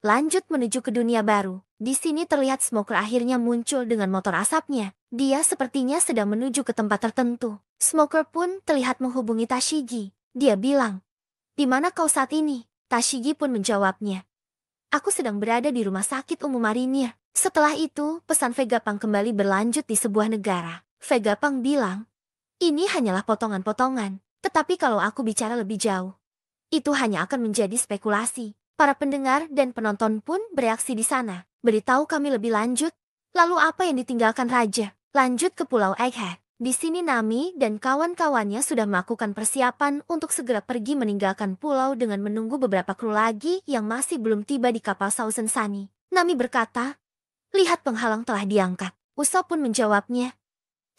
Lanjut menuju ke dunia baru. Di sini terlihat Smoker akhirnya muncul dengan motor asapnya. Dia sepertinya sedang menuju ke tempat tertentu. Smoker pun terlihat menghubungi Tashigi. Dia bilang, "Di mana kau saat ini?" Tashigi pun menjawabnya, "Aku sedang berada di rumah sakit umum marinir." Setelah itu, pesan Vegapunk kembali berlanjut di sebuah negara. Vegapunk bilang, "Ini hanyalah potongan-potongan. Tetapi kalau aku bicara lebih jauh, itu hanya akan menjadi spekulasi." Para pendengar dan penonton pun bereaksi di sana. "Beritahu kami lebih lanjut. Lalu apa yang ditinggalkan Raja?" Lanjut ke Pulau Egghead. Di sini Nami dan kawan-kawannya sudah melakukan persiapan untuk segera pergi meninggalkan pulau dengan menunggu beberapa kru lagi yang masih belum tiba di kapal Thousand Sunny. Nami berkata, "Lihat penghalang telah diangkat." Usopp pun menjawabnya,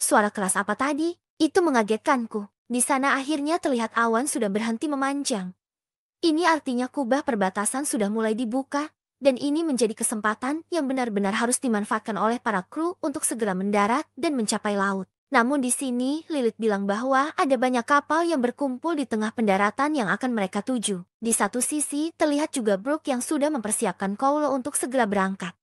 "Suara keras apa tadi? Itu mengagetkanku." Di sana akhirnya terlihat awan sudah berhenti memanjang. Ini artinya kubah perbatasan sudah mulai dibuka, dan ini menjadi kesempatan yang benar-benar harus dimanfaatkan oleh para kru untuk segera mendarat dan mencapai laut. Namun di sini, Lilith bilang bahwa ada banyak kapal yang berkumpul di tengah pendaratan yang akan mereka tuju. Di satu sisi, terlihat juga Brook yang sudah mempersiapkan Koulo untuk segera berangkat.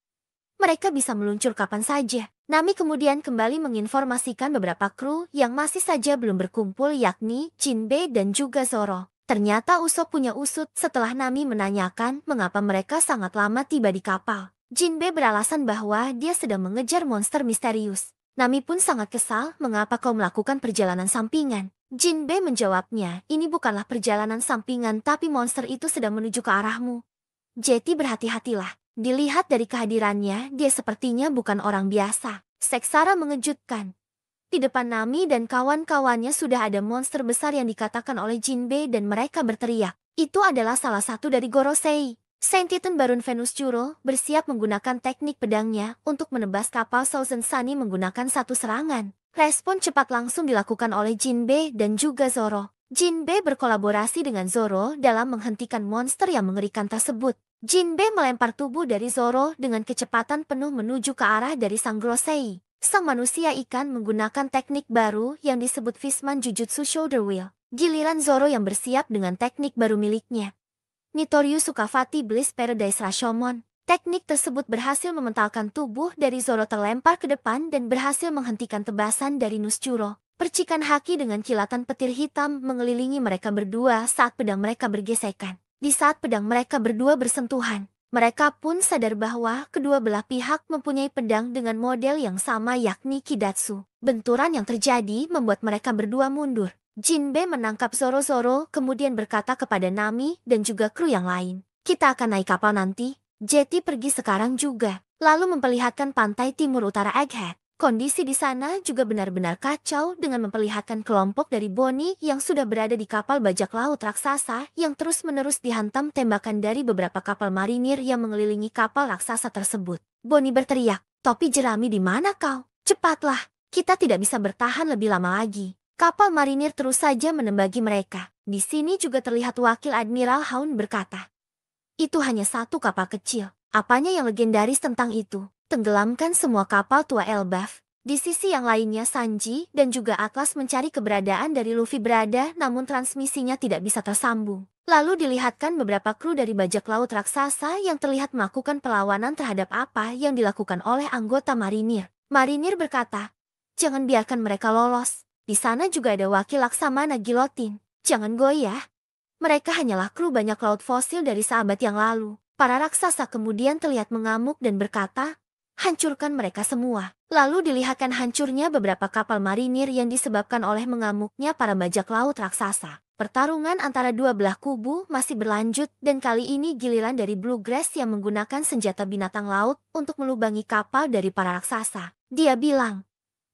Mereka bisa meluncur kapan saja. Nami kemudian kembali menginformasikan beberapa kru yang masih saja belum berkumpul, yakni Jinbe dan juga Zoro. Ternyata Usopp punya usut setelah Nami menanyakan mengapa mereka sangat lama tiba di kapal. Jinbe beralasan bahwa dia sedang mengejar monster misterius. Nami pun sangat kesal, "Mengapa kau melakukan perjalanan sampingan?" Jinbe menjawabnya, "Ini bukanlah perjalanan sampingan tapi monster itu sedang menuju ke arahmu. Jadi berhati-hatilah." Dilihat dari kehadirannya, dia sepertinya bukan orang biasa. Seksara mengejutkan. Di depan Nami dan kawan-kawannya sudah ada monster besar yang dikatakan oleh Jinbe dan mereka berteriak. Itu adalah salah satu dari Gorosei. Saint Titan Barun Venus Churro bersiap menggunakan teknik pedangnya untuk menebas kapal Thousand Sunny menggunakan satu serangan. Respon cepat langsung dilakukan oleh Jinbe dan juga Zoro. Jinbe berkolaborasi dengan Zoro dalam menghentikan monster yang mengerikan tersebut. Jinbe melempar tubuh dari Zoro dengan kecepatan penuh menuju ke arah dari sang Gorosei. Sang manusia ikan menggunakan teknik baru yang disebut Fishman Jujutsu Shoulder Wheel. Giliran Zoro yang bersiap dengan teknik baru miliknya, Nitoryu Sukavati Bliss Paradise Rashomon. Teknik tersebut berhasil mementalkan tubuh dari Zoro terlempar ke depan dan berhasil menghentikan tebasan dari Nuschuro. Percikan haki dengan kilatan petir hitam mengelilingi mereka berdua saat pedang mereka bergesekan. Di saat pedang mereka berdua bersentuhan, mereka pun sadar bahwa kedua belah pihak mempunyai pedang dengan model yang sama, yakni Kidatsu. Benturan yang terjadi membuat mereka berdua mundur. Jinbe menangkap Zoro kemudian berkata kepada Nami dan juga kru yang lain, "Kita akan naik kapal nanti. Jetty pergi sekarang juga." Lalu memperlihatkan pantai timur utara Egghead. Kondisi di sana juga benar-benar kacau dengan memperlihatkan kelompok dari Bonnie yang sudah berada di kapal bajak laut raksasa yang terus-menerus dihantam tembakan dari beberapa kapal marinir yang mengelilingi kapal raksasa tersebut. Bonnie berteriak, "Topi jerami, di mana kau? Cepatlah, kita tidak bisa bertahan lebih lama lagi." Kapal marinir terus saja menembaki mereka. Di sini juga terlihat wakil Admiral Haun berkata, "Itu hanya satu kapal kecil. Apanya yang legendaris tentang itu? Tenggelamkan semua kapal tua Elbaf." Di sisi yang lainnya Sanji dan juga Atlas mencari keberadaan dari Luffy berada namun transmisinya tidak bisa tersambung. Lalu dilihatkan beberapa kru dari bajak laut raksasa yang terlihat melakukan perlawanan terhadap apa yang dilakukan oleh anggota marinir. Marinir berkata, "Jangan biarkan mereka lolos. Di sana juga ada wakil Laksamana Gilotin. Jangan goyah. Mereka hanyalah kru banyak laut fosil dari sahabat yang lalu." Para raksasa kemudian terlihat mengamuk dan berkata, "Hancurkan mereka semua." Lalu dilihatkan hancurnya beberapa kapal marinir yang disebabkan oleh mengamuknya para bajak laut raksasa. Pertarungan antara dua belah kubu masih berlanjut dan kali ini giliran dari Bluegrass yang menggunakan senjata binatang laut untuk melubangi kapal dari para raksasa. Dia bilang,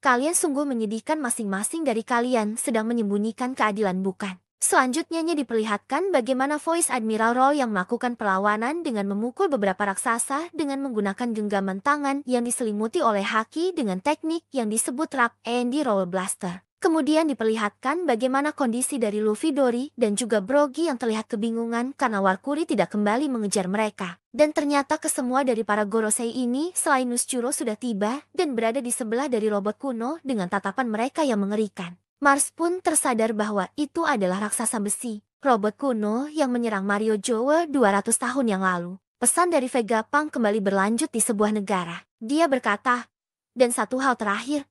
"Kalian sungguh menyedihkan, masing-masing dari kalian sedang menyembunyikan keadilan, bukan?" Selanjutnya diperlihatkan bagaimana Voice Admiral Roll yang melakukan perlawanan dengan memukul beberapa raksasa dengan menggunakan genggaman tangan yang diselimuti oleh haki dengan teknik yang disebut Rap and Roll Blaster. Kemudian diperlihatkan bagaimana kondisi dari Luffy, Dory, dan juga Brogy yang terlihat kebingungan karena Warkuri tidak kembali mengejar mereka. Dan ternyata kesemua dari para Gorosei ini selain Nuschuro sudah tiba dan berada di sebelah dari robot kuno dengan tatapan mereka yang mengerikan. Mars pun tersadar bahwa itu adalah raksasa besi, robot kuno yang menyerang Mario Joe 200 tahun yang lalu. Pesan dari Vegapunk kembali berlanjut di sebuah negara. Dia berkata, dan satu hal terakhir,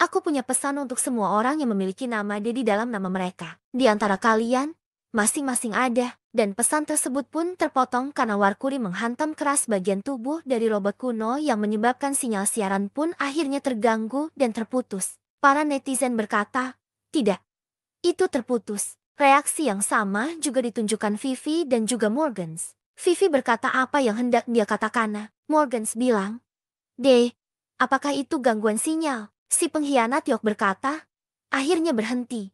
aku punya pesan untuk semua orang yang memiliki nama D di dalam nama mereka. Di antara kalian, masing-masing ada, dan pesan tersebut pun terpotong karena Warkuri menghantam keras bagian tubuh dari robot kuno yang menyebabkan sinyal siaran pun akhirnya terganggu dan terputus. Para netizen berkata, tidak, itu terputus. Reaksi yang sama juga ditunjukkan Vivi dan juga Morgans. Vivi berkata apa yang hendak dia katakan. Morgans bilang, D, apakah itu gangguan sinyal? Si pengkhianat Yok berkata, akhirnya berhenti.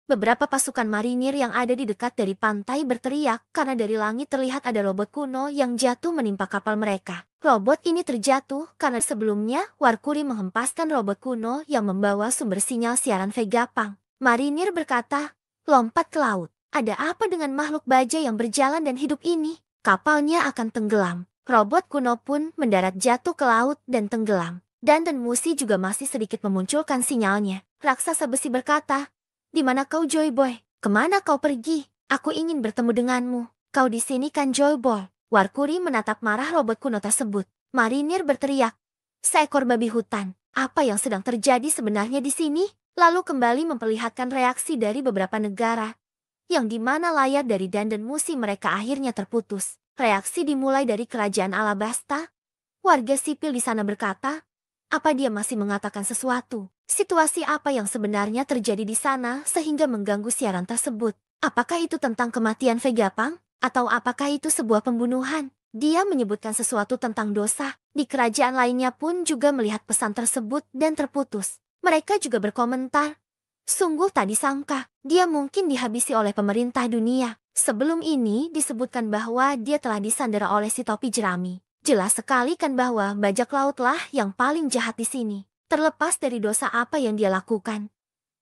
Beberapa pasukan marinir yang ada di dekat dari pantai berteriak karena dari langit terlihat ada robot kuno yang jatuh menimpa kapal mereka. Robot ini terjatuh karena sebelumnya Warkuri menghempaskan robot kuno yang membawa sumber sinyal siaran Vegapunk. Marinir berkata, lompat ke laut. Ada apa dengan makhluk baja yang berjalan dan hidup ini? Kapalnya akan tenggelam. Robot kuno pun mendarat jatuh ke laut dan tenggelam. Dan Musi juga masih sedikit memunculkan sinyalnya. Raksasa besi berkata, di mana kau Joy Boy? Kemana kau pergi? Aku ingin bertemu denganmu. Kau di sini kan Joy Boy? Warkuri menatap marah robot kuno tersebut. Marinir berteriak, seekor babi hutan. Apa yang sedang terjadi sebenarnya di sini? Lalu kembali memperlihatkan reaksi dari beberapa negara, yang dimana layar dari Dan Musi mereka akhirnya terputus. Reaksi dimulai dari kerajaan Alabasta. Warga sipil di sana berkata, apa dia masih mengatakan sesuatu? Situasi apa yang sebenarnya terjadi di sana sehingga mengganggu siaran tersebut? Apakah itu tentang kematian Vegapunk? Atau apakah itu sebuah pembunuhan? Dia menyebutkan sesuatu tentang dosa. Di kerajaan lainnya pun juga melihat pesan tersebut dan terputus. Mereka juga berkomentar, sungguh tak disangka, dia mungkin dihabisi oleh pemerintah dunia. Sebelum ini disebutkan bahwa dia telah disandera oleh si topi jerami. Jelas sekali kan bahwa bajak lautlah yang paling jahat di sini. Terlepas dari dosa apa yang dia lakukan,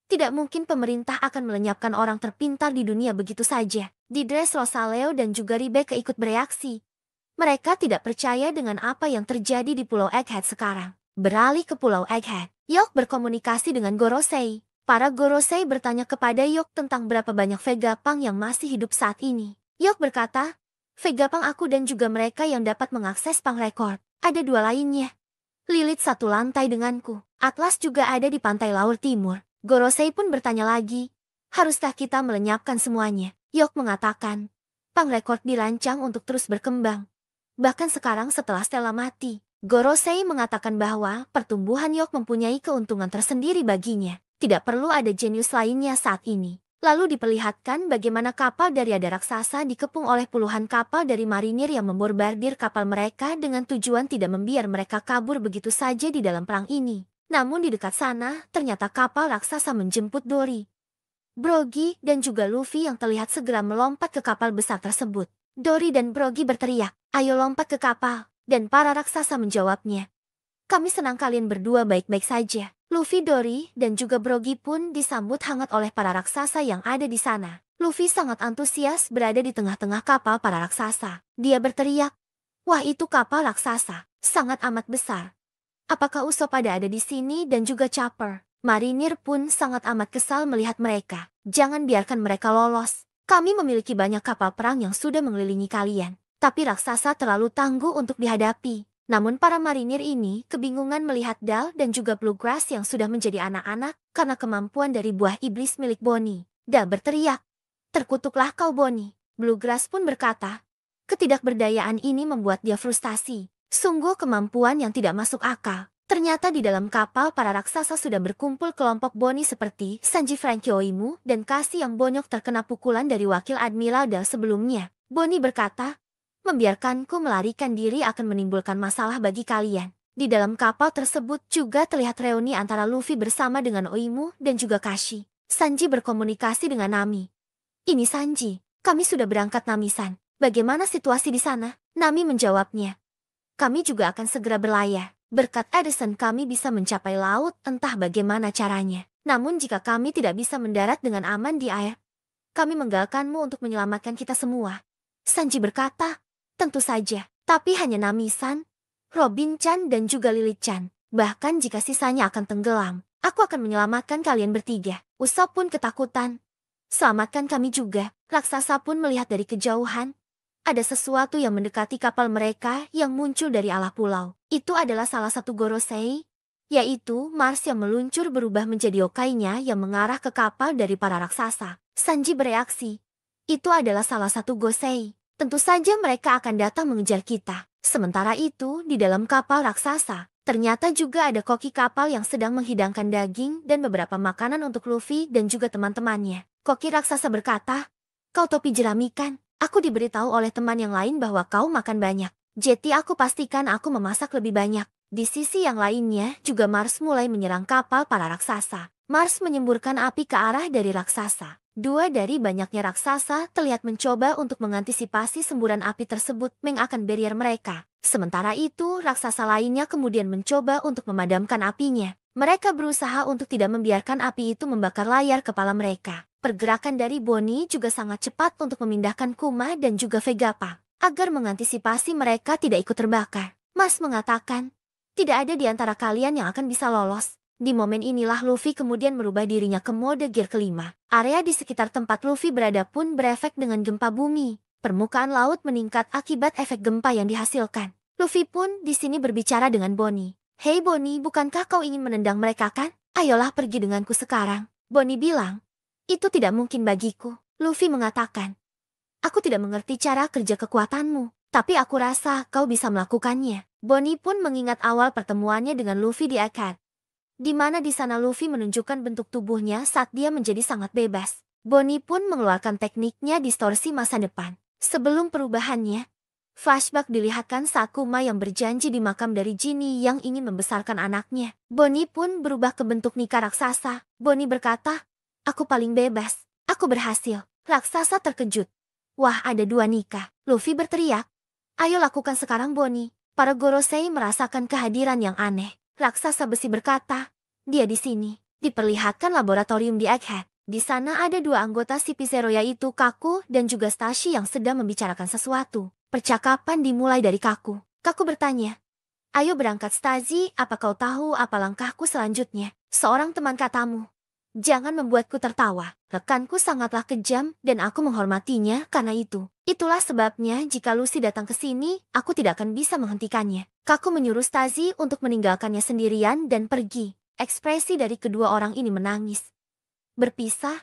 tidak mungkin pemerintah akan melenyapkan orang terpintar di dunia begitu saja. Di Dress Rosaleo dan juga Rebecca ikut bereaksi. Mereka tidak percaya dengan apa yang terjadi di Pulau Egghead sekarang. Beralih ke Pulau Egghead, Yok berkomunikasi dengan Gorosei. Para Gorosei bertanya kepada Yok tentang berapa banyak Vegapunk yang masih hidup saat ini. Yok berkata, Vegapunk aku dan juga mereka yang dapat mengakses Punk Record. Ada dua lainnya. Lilith satu lantai denganku. Atlas juga ada di pantai laut timur. Gorosei pun bertanya lagi, haruskah kita melenyapkan semuanya? Yok mengatakan, Punk Record dirancang untuk terus berkembang. Bahkan sekarang setelah Stella mati. Gorosei mengatakan bahwa pertumbuhan Yok mempunyai keuntungan tersendiri baginya. Tidak perlu ada jenius lainnya saat ini. Lalu diperlihatkan bagaimana kapal dari Ada Raksasa dikepung oleh puluhan kapal dari marinir yang membombardir kapal mereka dengan tujuan tidak membiar mereka kabur begitu saja di dalam perang ini. Namun di dekat sana, ternyata kapal raksasa menjemput Dory, Brogy, dan juga Luffy yang terlihat segera melompat ke kapal besar tersebut. Dory dan Brogy berteriak, ayo lompat ke kapal, dan para raksasa menjawabnya, kami senang kalian berdua baik-baik saja. Luffy, Dory, dan juga Brogy pun disambut hangat oleh para raksasa yang ada di sana. Luffy sangat antusias berada di tengah-tengah kapal para raksasa. Dia berteriak, wah itu kapal raksasa, sangat amat besar. Apakah Usopp ada di sini dan juga Chopper? Marinir pun sangat amat kesal melihat mereka. Jangan biarkan mereka lolos. Kami memiliki banyak kapal perang yang sudah mengelilingi kalian. Tapi raksasa terlalu tangguh untuk dihadapi. Namun para marinir ini kebingungan melihat Dal dan juga Bluegrass yang sudah menjadi anak-anak karena kemampuan dari buah iblis milik Bonnie. Dal berteriak, terkutuklah kau Bonnie. Bluegrass pun berkata, ketidakberdayaan ini membuat dia frustasi. Sungguh kemampuan yang tidak masuk akal. Ternyata di dalam kapal para raksasa sudah berkumpul kelompok Bonnie seperti Sanji Franky Oimu dan Cassie yang bonyok terkena pukulan dari wakil Admiral Dal sebelumnya. Bonnie berkata, membiarkanku melarikan diri akan menimbulkan masalah bagi kalian. Di dalam kapal tersebut juga terlihat reuni antara Luffy bersama dengan Oimu dan juga Kashi. Sanji berkomunikasi dengan Nami. Ini Sanji, kami sudah berangkat Nami-san. Bagaimana situasi di sana? Nami menjawabnya. Kami juga akan segera berlayar. Berkat Edison kami bisa mencapai laut entah bagaimana caranya. Namun jika kami tidak bisa mendarat dengan aman di air, kami menggalakkanmu untuk menyelamatkan kita semua. Sanji berkata, tentu saja, tapi hanya Nami-san, Robin-chan dan juga Lilith-chan. Bahkan jika sisanya akan tenggelam, aku akan menyelamatkan kalian bertiga. Usopp pun ketakutan. Selamatkan kami juga. Raksasa pun melihat dari kejauhan. Ada sesuatu yang mendekati kapal mereka yang muncul dari alah pulau. Itu adalah salah satu Gorosei, yaitu Mars yang meluncur berubah menjadi yokainya yang mengarah ke kapal dari para raksasa. Sanji bereaksi. Itu adalah salah satu Gosei. Tentu saja mereka akan datang mengejar kita. Sementara itu, di dalam kapal raksasa, ternyata juga ada koki kapal yang sedang menghidangkan daging dan beberapa makanan untuk Luffy dan juga teman-temannya. Koki raksasa berkata, "Kau topi jerami kan? Aku diberitahu oleh teman yang lain bahwa kau makan banyak. Jadi aku pastikan aku memasak lebih banyak." Di sisi yang lainnya, juga Mars mulai menyerang kapal para raksasa. Mars menyemburkan api ke arah dari raksasa. Dua dari banyaknya raksasa terlihat mencoba untuk mengantisipasi semburan api tersebut mengakan barrier mereka. Sementara itu, raksasa lainnya kemudian mencoba untuk memadamkan apinya. Mereka berusaha untuk tidak membiarkan api itu membakar layar kepala mereka. Pergerakan dari Bonnie juga sangat cepat untuk memindahkan Kuma dan juga Vegapunk agar mengantisipasi mereka tidak ikut terbakar. Mars mengatakan, "Tidak ada di antara kalian yang akan bisa lolos." Di momen inilah Luffy kemudian merubah dirinya ke mode gear kelima. Area di sekitar tempat Luffy berada pun berefek dengan gempa bumi. Permukaan laut meningkat akibat efek gempa yang dihasilkan. Luffy pun di sini berbicara dengan Bonnie. "Hei Bonnie, bukankah kau ingin menendang mereka kan? Ayolah pergi denganku sekarang." Bonnie bilang, "Itu tidak mungkin bagiku." Luffy mengatakan, "Aku tidak mengerti cara kerja kekuatanmu, tapi aku rasa kau bisa melakukannya." Bonnie pun mengingat awal pertemuannya dengan Luffy di Akad, di mana di sana Luffy menunjukkan bentuk tubuhnya saat dia menjadi sangat bebas. Bonnie pun mengeluarkan tekniknya distorsi masa depan. Sebelum perubahannya, flashback dilihatkan saat Kuma yang berjanji di makam dari Jinny yang ingin membesarkan anaknya. Bonnie pun berubah ke bentuk Nika raksasa. Bonnie berkata, "Aku paling bebas. Aku berhasil." Raksasa terkejut. "Wah, ada dua Nika." Luffy berteriak, "Ayo lakukan sekarang Bonnie." Para Gorosei merasakan kehadiran yang aneh. Raksasa besi berkata, "Dia di sini." Diperlihatkan laboratorium di Egghead. Di sana ada dua anggota CP0 yaitu Kaku dan juga Stashi yang sedang membicarakan sesuatu. Percakapan dimulai dari Kaku. Kaku bertanya, "Ayo berangkat Stashi, apa kau tahu apa langkahku selanjutnya?" Seorang teman katamu, "Jangan membuatku tertawa. Rekanku sangatlah kejam dan aku menghormatinya karena itu. Itulah sebabnya jika Lucy datang ke sini, aku tidak akan bisa menghentikannya." Kaku menyuruh Stashi untuk meninggalkannya sendirian dan pergi. Ekspresi dari kedua orang ini menangis. Berpisah,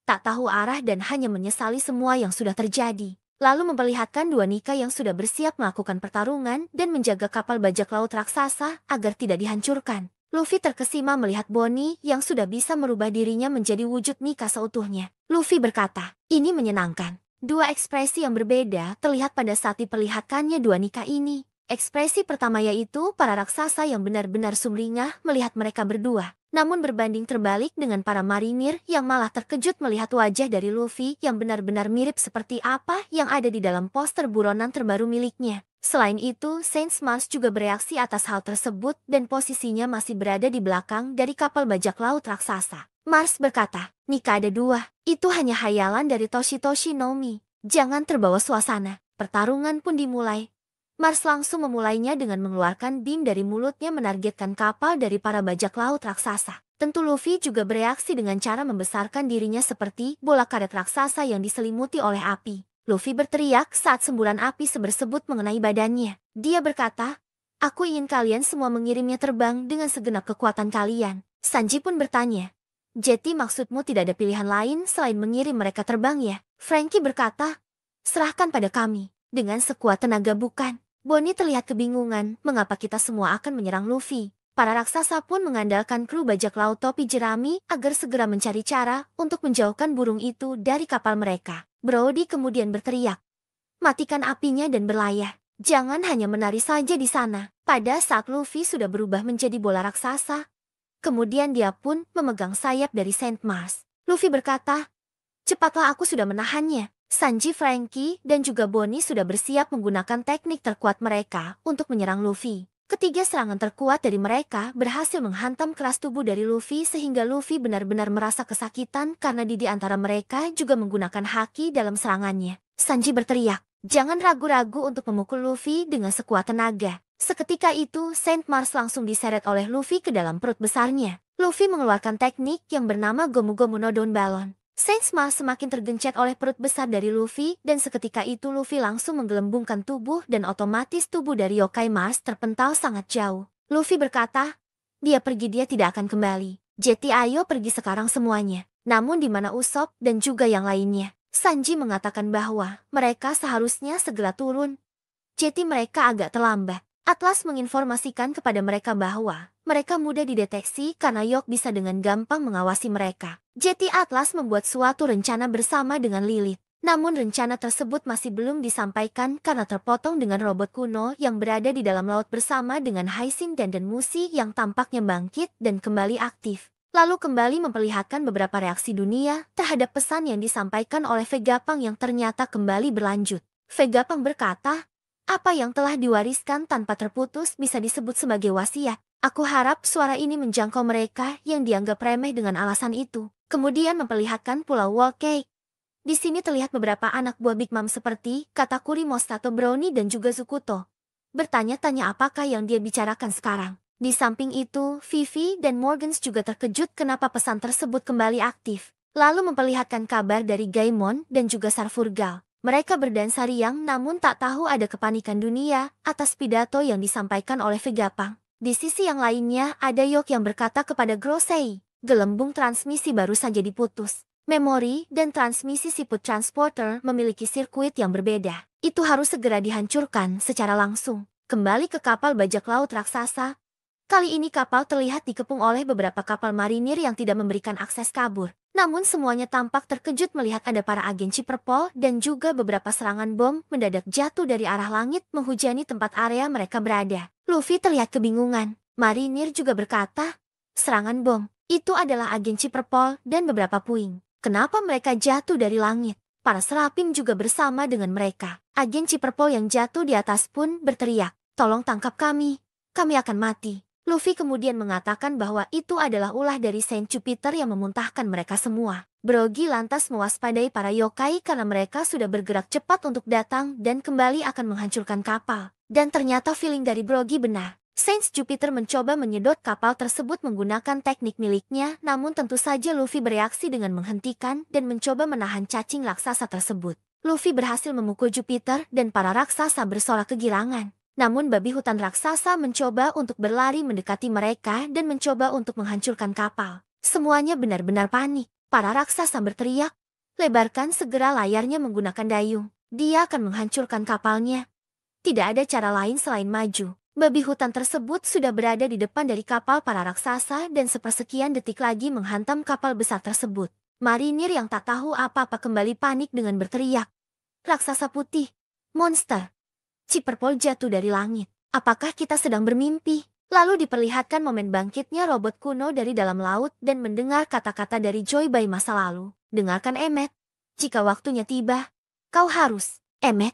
tak tahu arah dan hanya menyesali semua yang sudah terjadi. Lalu memperlihatkan dua Nika yang sudah bersiap melakukan pertarungan dan menjaga kapal bajak laut raksasa agar tidak dihancurkan. Luffy terkesima melihat Bonnie yang sudah bisa merubah dirinya menjadi wujud Nika seutuhnya. Luffy berkata, "Ini menyenangkan." Dua ekspresi yang berbeda terlihat pada saat diperlihatkannya dua Nika ini. Ekspresi pertama yaitu para raksasa yang benar-benar sumringah melihat mereka berdua. Namun berbanding terbalik dengan para marinir yang malah terkejut melihat wajah dari Luffy yang benar-benar mirip seperti apa yang ada di dalam poster buronan terbaru miliknya. Selain itu, Saint Mars juga bereaksi atas hal tersebut dan posisinya masih berada di belakang dari kapal bajak laut raksasa. Mars berkata, "Nika ada dua, itu hanya hayalan dari Toshitoshi no Mi. Jangan terbawa suasana." Pertarungan pun dimulai. Mars langsung memulainya dengan mengeluarkan beam dari mulutnya menargetkan kapal dari para bajak laut raksasa. Tentu Luffy juga bereaksi dengan cara membesarkan dirinya seperti bola karet raksasa yang diselimuti oleh api. Luffy berteriak saat semburan api sebersebut mengenai badannya. Dia berkata, "Aku ingin kalian semua mengirimnya terbang dengan segenap kekuatan kalian." Sanji pun bertanya, "Jadi maksudmu tidak ada pilihan lain selain mengirim mereka terbang ya?" Franky berkata, "Serahkan pada kami. Dengan sekuat tenaga bukan." Bonnie terlihat kebingungan mengapa kita semua akan menyerang Luffy. Para raksasa pun mengandalkan kru bajak laut topi jerami agar segera mencari cara untuk menjauhkan burung itu dari kapal mereka. Brody kemudian berteriak, "Matikan apinya dan berlayar. Jangan hanya menari saja di sana." Pada saat Luffy sudah berubah menjadi bola raksasa, kemudian dia pun memegang sayap dari Saint Mars. Luffy berkata, "Cepatlah, aku sudah menahannya." Sanji, Franky, dan juga Bonnie sudah bersiap menggunakan teknik terkuat mereka untuk menyerang Luffy. Ketiga serangan terkuat dari mereka berhasil menghantam keras tubuh dari Luffy sehingga Luffy benar-benar merasa kesakitan karena di antara mereka juga menggunakan haki dalam serangannya. Sanji berteriak, "Jangan ragu-ragu untuk memukul Luffy dengan sekuat tenaga." Seketika itu, Saint Mars langsung diseret oleh Luffy ke dalam perut besarnya. Luffy mengeluarkan teknik yang bernama Gomu Gomu no Dawn Balon. Saints malah semakin tergencet oleh perut besar dari Luffy dan seketika itu Luffy langsung menggelembungkan tubuh dan otomatis tubuh dari Yokai Mars terpental sangat jauh. Luffy berkata, dia pergi dia tidak akan kembali. Jetty ayo pergi sekarang semuanya. Namun di mana Usopp dan juga yang lainnya? Sanji mengatakan bahwa mereka seharusnya segera turun. Jetty mereka agak terlambat. Atlas menginformasikan kepada mereka bahwa mereka mudah dideteksi karena Yok bisa dengan gampang mengawasi mereka. Jetty Atlas membuat suatu rencana bersama dengan Lilith. Namun rencana tersebut masih belum disampaikan karena terpotong dengan robot kuno yang berada di dalam laut bersama dengan Hyacinth dan Musi yang tampaknya bangkit dan kembali aktif. Lalu kembali memperlihatkan beberapa reaksi dunia terhadap pesan yang disampaikan oleh Vegapunk yang ternyata kembali berlanjut. Vegapunk berkata, apa yang telah diwariskan tanpa terputus bisa disebut sebagai wasiat. Aku harap suara ini menjangkau mereka yang dianggap remeh dengan alasan itu. Kemudian memperlihatkan Pulau Wall Cake. Di sini terlihat beberapa anak buah Big Mom seperti Katakuri Mostato Brownie dan juga Zukuto. Bertanya-tanya apakah yang dia bicarakan sekarang. Di samping itu, Vivi dan Morgans juga terkejut kenapa pesan tersebut kembali aktif. Lalu memperlihatkan kabar dari Gaimon dan juga Sarfurgal. Mereka berdansa riang namun tak tahu ada kepanikan dunia atas pidato yang disampaikan oleh Vegapunk. Di sisi yang lainnya ada Yok yang berkata kepada Grosei, gelembung transmisi baru saja diputus. Memori dan transmisi siput transporter memiliki sirkuit yang berbeda. Itu harus segera dihancurkan secara langsung. Kembali ke kapal bajak laut raksasa. Kali ini kapal terlihat dikepung oleh beberapa kapal marinir yang tidak memberikan akses kabur. Namun semuanya tampak terkejut melihat ada para agen Ciperpol dan juga beberapa serangan bom mendadak jatuh dari arah langit menghujani tempat area mereka berada. Luffy terlihat kebingungan. Marinir juga berkata, serangan bom, itu adalah agen Ciperpol dan beberapa puing. Kenapa mereka jatuh dari langit? Para serapim juga bersama dengan mereka. Agen Ciperpol yang jatuh di atas pun berteriak, tolong tangkap kami akan mati. Luffy kemudian mengatakan bahwa itu adalah ulah dari Saint Jupiter yang memuntahkan mereka semua. Brogy lantas mewaspadai para yokai karena mereka sudah bergerak cepat untuk datang dan kembali akan menghancurkan kapal. Dan ternyata feeling dari Brogy benar. Saint Jupiter mencoba menyedot kapal tersebut menggunakan teknik miliknya, namun tentu saja Luffy bereaksi dengan menghentikan dan mencoba menahan cacing raksasa tersebut. Luffy berhasil memukul Jupiter dan para raksasa bersorak kegirangan. Namun babi hutan raksasa mencoba untuk berlari mendekati mereka dan mencoba untuk menghancurkan kapal. Semuanya benar-benar panik. Para raksasa berteriak, lebarkan segera layarnya menggunakan dayung. Dia akan menghancurkan kapalnya. Tidak ada cara lain selain maju. Babi hutan tersebut sudah berada di depan dari kapal para raksasa dan sepersekian detik lagi menghantam kapal besar tersebut. Marinir yang tak tahu apa-apa kembali panik dengan berteriak, raksasa putih, monster. Ciperpol jatuh dari langit. Apakah kita sedang bermimpi? Lalu diperlihatkan momen bangkitnya robot kuno dari dalam laut dan mendengar kata-kata dari Joy Boy masa lalu. Dengarkan Emmet. Jika waktunya tiba, kau harus. Emmet?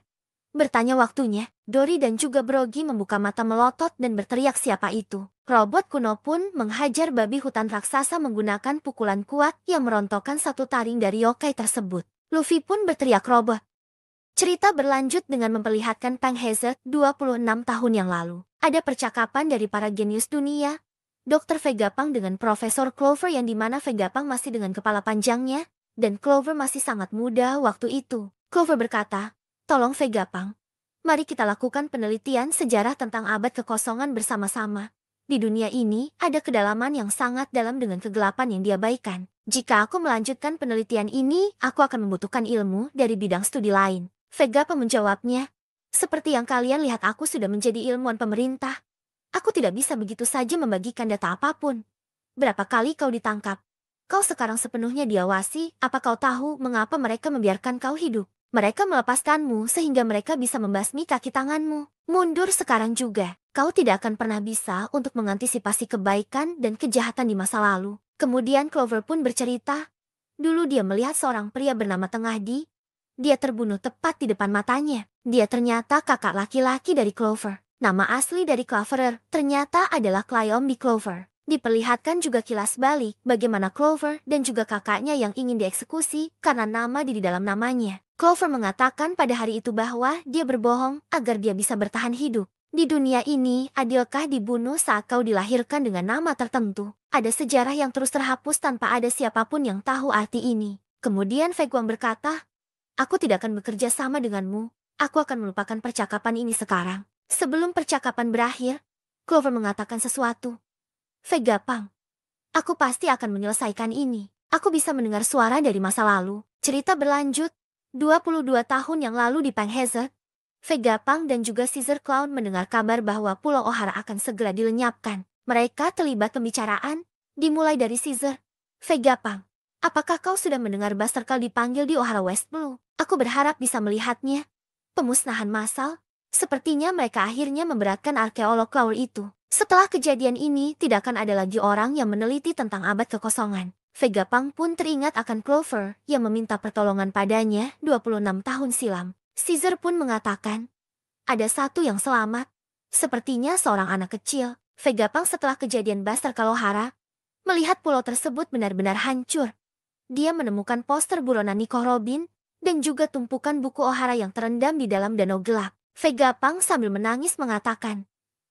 Bertanya waktunya. Dory dan juga Brogy membuka mata melotot dan berteriak siapa itu. Robot kuno pun menghajar babi hutan raksasa menggunakan pukulan kuat yang merontokkan satu taring dari yokai tersebut. Luffy pun berteriak robot. Cerita berlanjut dengan memperlihatkan Pang Hazard 26 tahun yang lalu. Ada percakapan dari para genius dunia, Dr. Vegapunk dengan Profesor Clover yang dimana Vegapunk masih dengan kepala panjangnya, dan Clover masih sangat muda waktu itu. Clover berkata, tolong Vegapunk, mari kita lakukan penelitian sejarah tentang abad kekosongan bersama-sama. Di dunia ini ada kedalaman yang sangat dalam dengan kegelapan yang diabaikan. Jika aku melanjutkan penelitian ini, aku akan membutuhkan ilmu dari bidang studi lain. Vegapunk menjawabnya, seperti yang kalian lihat aku sudah menjadi ilmuwan pemerintah. Aku tidak bisa begitu saja membagikan data apapun. Berapa kali kau ditangkap? Kau sekarang sepenuhnya diawasi, apa kau tahu mengapa mereka membiarkan kau hidup? Mereka melepaskanmu sehingga mereka bisa membasmi kaki tanganmu. Mundur sekarang juga. Kau tidak akan pernah bisa untuk mengantisipasi kebaikan dan kejahatan di masa lalu. Kemudian Clover pun bercerita, dulu dia melihat seorang pria bernama Tengahdi. Dia terbunuh tepat di depan matanya. Dia ternyata kakak laki-laki dari Clover. Nama asli dari Cloverer ternyata adalah Clyombe Clover. Diperlihatkan juga kilas balik bagaimana Clover dan juga kakaknya yang ingin dieksekusi karena nama di dalam namanya. Clover mengatakan pada hari itu bahwa dia berbohong agar dia bisa bertahan hidup. Di dunia ini, adilkah dibunuh saat kau dilahirkan dengan nama tertentu? Ada sejarah yang terus terhapus tanpa ada siapapun yang tahu arti ini. Kemudian Fei Guang berkata, aku tidak akan bekerja sama denganmu. Aku akan melupakan percakapan ini sekarang. Sebelum percakapan berakhir, Clover mengatakan sesuatu. Fei Gapang, aku pasti akan menyelesaikan ini. Aku bisa mendengar suara dari masa lalu. Cerita berlanjut, 22 tahun yang lalu di Panghazard, Fei Gapang dan juga Caesar Clown mendengar kabar bahwa Pulau Ohara akan segera dilenyapkan. Mereka terlibat pembicaraan, dimulai dari Caesar. Fei Gapang, apakah kau sudah mendengar Buster Call dipanggil di Ohara West Blue? Aku berharap bisa melihatnya. Pemusnahan massal? Sepertinya mereka akhirnya memberatkan arkeolog Clower itu. Setelah kejadian ini, tidak akan ada lagi orang yang meneliti tentang abad kekosongan. Fei Gapang pun teringat akan Clover yang meminta pertolongan padanya 26 tahun silam. Caesar pun mengatakan, ada satu yang selamat. Sepertinya seorang anak kecil. Fei Gapang setelah kejadian Buster Kalohara, melihat pulau tersebut benar-benar hancur. Dia menemukan poster buronan Nico Robin, dan juga tumpukan buku Ohara yang terendam di dalam danau gelap. Fei Gapang sambil menangis mengatakan,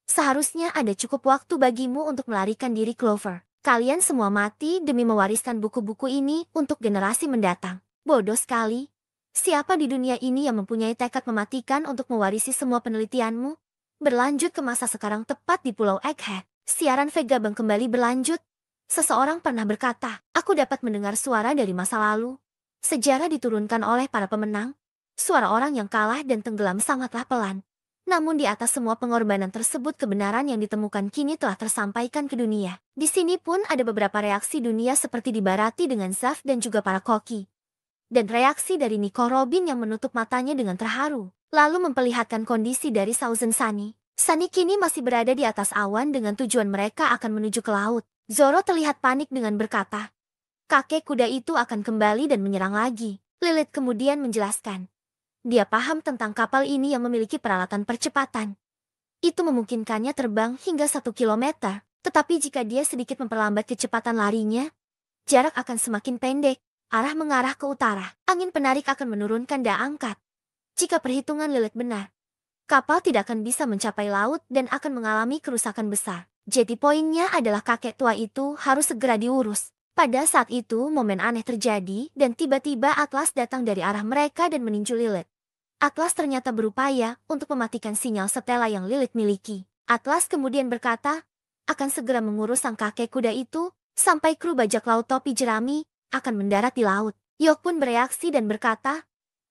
seharusnya ada cukup waktu bagimu untuk melarikan diri Clover. Kalian semua mati demi mewariskan buku-buku ini untuk generasi mendatang. Bodoh sekali. Siapa di dunia ini yang mempunyai tekad mematikan untuk mewarisi semua penelitianmu? Berlanjut ke masa sekarang tepat di Pulau Egghead. Siaran Fei Gapang kembali berlanjut. Seseorang pernah berkata, aku dapat mendengar suara dari masa lalu. Sejarah diturunkan oleh para pemenang. Suara orang yang kalah dan tenggelam sangatlah pelan. Namun di atas semua pengorbanan tersebut kebenaran yang ditemukan kini telah tersampaikan ke dunia. Di sini pun ada beberapa reaksi dunia seperti di Barati dengan Zaf dan juga para koki. Dan reaksi dari Nico Robin yang menutup matanya dengan terharu. Lalu memperlihatkan kondisi dari Thousand Sunny. Sunny kini masih berada di atas awan dengan tujuan mereka akan menuju ke laut. Zoro terlihat panik dengan berkata, kakek kuda itu akan kembali dan menyerang lagi. Lilith kemudian menjelaskan. Dia paham tentang kapal ini yang memiliki peralatan percepatan. Itu memungkinkannya terbang hingga 1 kilometer, tetapi jika dia sedikit memperlambat kecepatan larinya, jarak akan semakin pendek, arah mengarah ke utara. Angin penarik akan menurunkan daya angkat. Jika perhitungan Lilith benar, kapal tidak akan bisa mencapai laut dan akan mengalami kerusakan besar. Jadi poinnya adalah kakek tua itu harus segera diurus. Pada saat itu momen aneh terjadi dan tiba-tiba Atlas datang dari arah mereka dan meninju Lilith. Atlas ternyata berupaya untuk mematikan sinyal setela yang Lilith miliki. Atlas kemudian berkata, akan segera mengurus sang kakek kuda itu, sampai kru bajak laut topi jerami akan mendarat di laut. Yok pun bereaksi dan berkata,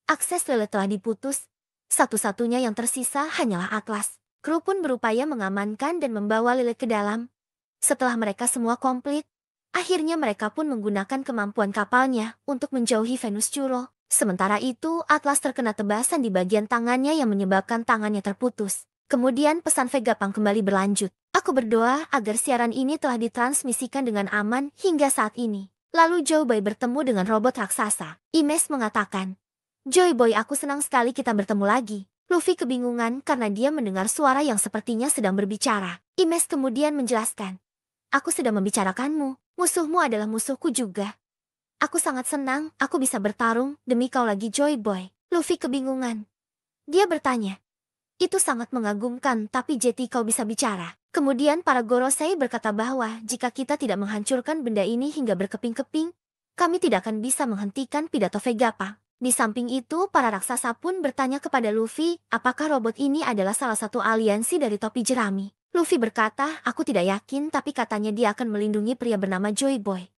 akses Lilith telah diputus. Satu-satunya yang tersisa hanyalah Atlas. Kru pun berupaya mengamankan dan membawa Lilith ke dalam. Setelah mereka semua komplit, akhirnya mereka pun menggunakan kemampuan kapalnya untuk menjauhi Venus Churro. Sementara itu, Atlas terkena tebasan di bagian tangannya yang menyebabkan tangannya terputus. Kemudian pesan Fei Gapang kembali berlanjut. Aku berdoa agar siaran ini telah ditransmisikan dengan aman hingga saat ini. Lalu Joy Boy bertemu dengan robot raksasa. Imes mengatakan, Joy Boy, aku senang sekali kita bertemu lagi. Luffy kebingungan karena dia mendengar suara yang sepertinya sedang berbicara. Imes kemudian menjelaskan, aku sedang membicarakanmu. Musuhmu adalah musuhku juga. Aku sangat senang aku bisa bertarung demi kau lagi, Joy Boy. Luffy kebingungan. Dia bertanya, itu sangat mengagumkan, tapi Jetty kau bisa bicara. Kemudian para Gorosei berkata bahwa jika kita tidak menghancurkan benda ini hingga berkeping-keping, kami tidak akan bisa menghentikan pidato Fei Gapang. Di samping itu, para raksasa pun bertanya kepada Luffy, apakah robot ini adalah salah satu aliansi dari topi jerami. Luffy berkata, aku tidak yakin, tapi katanya dia akan melindungi pria bernama Joy Boy.